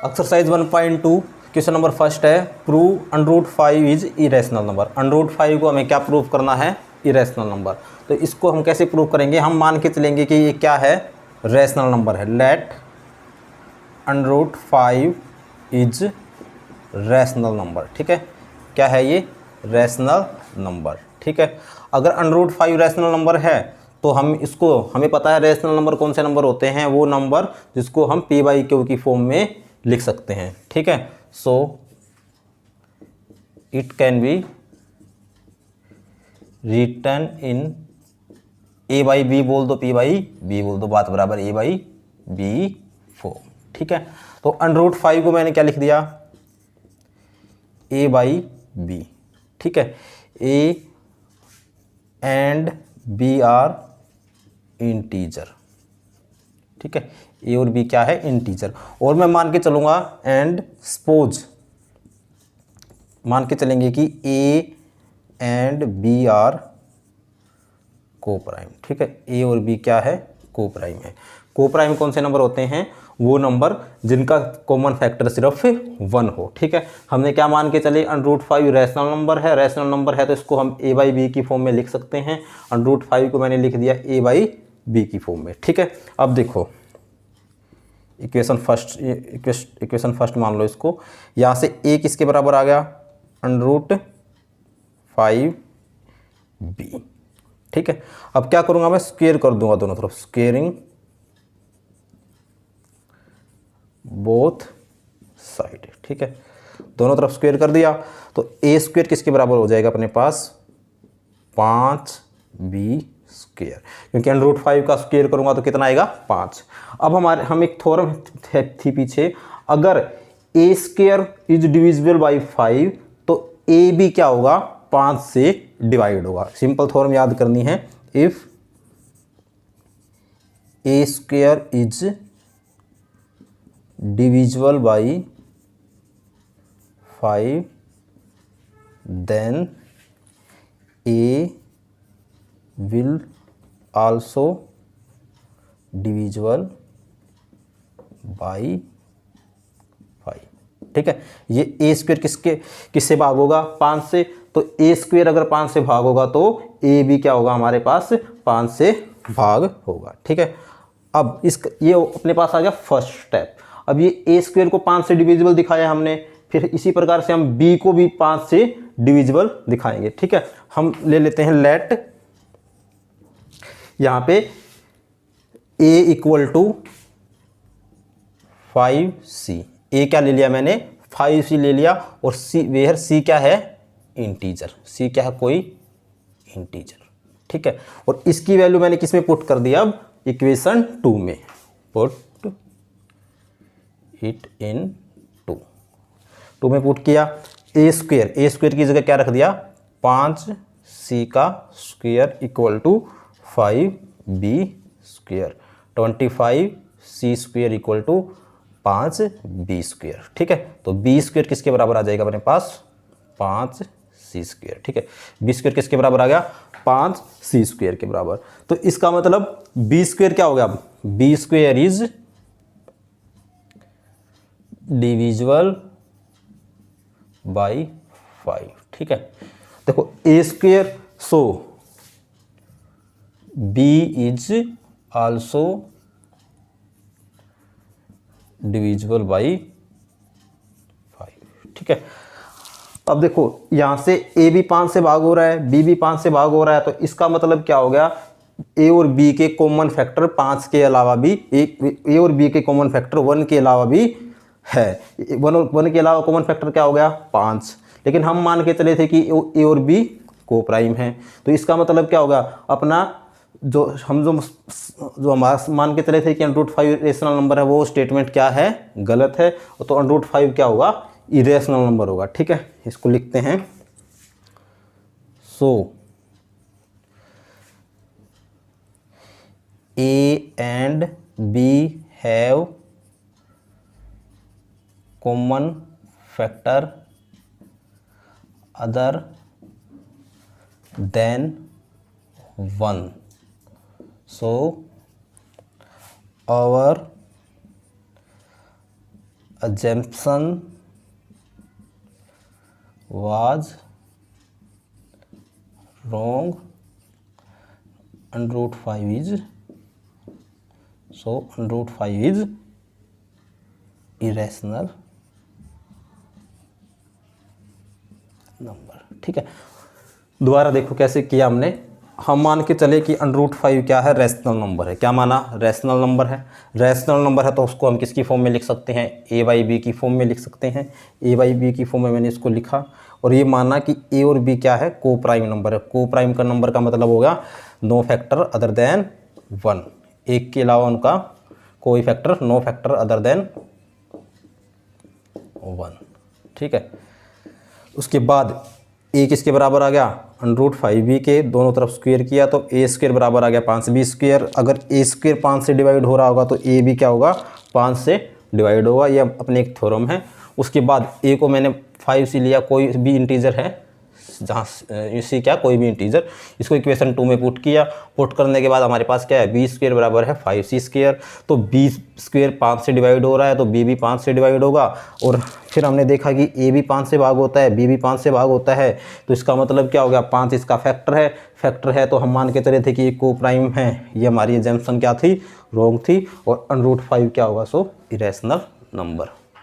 Exercise 1.2 question number first है, prove √5 is irrational number. √5 को हमें क्या प्रूव करना है? Irrational number. तो इसको हम कैसे प्रूव करेंगे? हम मान के चलेंगे कि ये क्या है? रैशनल नंबर है। Let √5 is rational number. ठीक है, क्या है ये? Rational number. ठीक है, अगर √5 रैशनल नंबर है तो हम इसको, हमें पता है रैशनल नंबर कौन से नंबर होते हैं? वो नंबर जिसको हम p/q की फॉर्म में लिख सकते हैं। ठीक है, so it can be return in a/b बोल दो, p/b बोल दो, बात बराबर a/b फॉर्म। ठीक है, तो √5 को मैंने क्या लिख दिया? a/b। ठीक है, a and b are integer. ठीक है, ए और बी क्या है? इंटीजर। और मैं मान के चलूंगा एंड सपोज, मान के चलेंगे कि ए एंड बी आर को प्राइम। ठीक है, ए और बी क्या है? को प्राइम है। को प्राइम कौन से नंबर होते हैं? वो नंबर जिनका कॉमन फैक्टर सिर्फ 1 हो। ठीक है, हमने क्या मान के चले? √5 रैशनल नंबर है। रैशनल नंबर है तो इसको हम a/b की फॉर्म में लिख सकते हैं। √5 को मैंने लिख दिया a/b की फॉर्म में। ठीक है, अब देखो इक्वेशन फर्स्ट मान लो इसको। यहाँ से a किसके बराबर आ गया? √5b। ठीक है, अब क्या करूंगा मैं? स्क्वायर कर दूंगा दोनों तरफ, स्क्वेयरिंग बोथ साइड। ठीक है, दोनों तरफ स्क्वायर कर दिया तो a स्क्वायर किसके बराबर हो जाएगा अपने पास? 5b स्क्वायर, क्योंकि √5 का स्क्वायर करूंगा तो कितना आएगा? 5। अब हम एक थ्योरम थी पीछे, अगर a square is divisible by 5 तो a भी क्या होगा? 5 से डिवाइड होगा। सिंपल थ्योरम याद करनी है। If a square is divisible by 5 then a will also divisible by 5। ठीक है, ये a स्क्वायर किससे भाग होगा? 5 से। तो a स्क्वायर अगर 5 से भाग होगा तो a भी क्या होगा हमारे पास? 5 से भाग होगा। ठीक है, अब ये अपने पास आ गया फर्स्ट स्टेप। अब ये a स्क्वायर को 5 से डिविजिबल दिखाया हमने, फिर इसी प्रकार से हम b को भी 5 से डिविजिबल दिखाएंगे। ठीक है, हम ले लेते हैं लेट, यहां पे a equal to 5c। a क्या ले लिया मैंने? 5c ले लिया। और c वेयर c क्या है? इंटीजर। c क्या है? कोई इंटीजर। ठीक है, और इसकी वैल्यू मैंने किस में पुट कर दिया? अब इक्वेशन 2 में पुट इट इन 2 में पुट किया। a स्क्वायर की जगह क्या रख दिया? 5c का square equal to 5b square, 25c square equal to 5b square. ठीक है, तो b स्क्वायर किसके बराबर आ जाएगा अपने पास? 5c square. ठीक है, b स्क्वायर किसके बराबर आ गया? 5c स्क्वायर के बराबर। तो इसका मतलब b स्क्वायर क्या हो गया? b square is divisible by 5। ठीक है, देखो a square, so b is also divisible by 5। ठीक है, अब देखो यहां से a भी 5 से भाग हो रहा है, b भी 5 से भाग हो रहा है, तो इसका मतलब क्या हो गया? a और b के कॉमन फैक्टर 5 के अलावा भी a और b के कॉमन फैक्टर 1 के अलावा भी है। 1 के अलावा कॉमन फैक्टर क्या हो गया? 5। लेकिन हम मान के चले थे कि a और b को प्राइम है, तो इसका मतलब क्या होगा? अपना जो हमारा मान के चले थे कि √5 रेशनल नंबर है, वो स्टेटमेंट क्या है? गलत है। तो √5 क्या होगा? इरेशनल नंबर होगा। ठीक है, इसको लिखते हैं। सो a and b have common factor other than 1, so our assumption was wrong, under root 5 is, so under root 5 is irrational number. ठीक है, दोबारा देखो कैसे किया हमने। हम मान के चले कि अंडर रूट 5 क्या है, रैशनल नंबर है। क्या माना, रैशनल नंबर है। रैशनल नंबर है तो उसको हम किसकी फॉर्म में लिख सकते हैं, ए बाई बी की फॉर्म में लिख सकते हैं। ए बाई बी की फॉर्म में मैंने इसको लिखा और ये माना कि ए और बी क्या है, को प्राइम नंबर है। को प्राइम का नंबर का मतलब होगा नो फैक्टर अदर देन 1, एक के अलावा उनका कोई factor, no factor other than 1। ठीक है, उसके बाद ए किसके बराबर आ गया, अंडर रूट 5b के दोनों तरफ स्क्वायर किया तो ए स्क्वायर बराबर आ गया 5b स्क्वायर। अगर ए स्क्वायर 5 से डिवाइड हो रहा होगा तो ए भी क्या होगा, 5 से डिवाइड होगा। ये अपने एक थ्योरम है। उसके बाद ए को मैंने 5 से लिया, कोई भी इंटीजर है जहाँ सी क्या कोई भी इंटीजर, इसको इक्वेशन 2 में पुट किया। पुट करने के बाद हमारे पास क्या है, बी स्क्वायर बराबर है 5c स्क्वायर। तो बी स्क्वायर 5 से डिवाइड हो रहा है तो बी भी 5 से डिवाइड होगा। और फिर हमने देखा कि ए भी 5 से भाग होता है, बी भी 5 से भाग होता है। तो इसका मतलब क्या हो गया, 5 इसका फैक्टर है। फैक्टर है तो हम मान के चले थे कि ये को प्राइम है। ये हमारी एजम्पशन क्या थी, रॉन्ग थी। और अंडर रूट 5 क्या होगा, सो इरेशनल नंबर।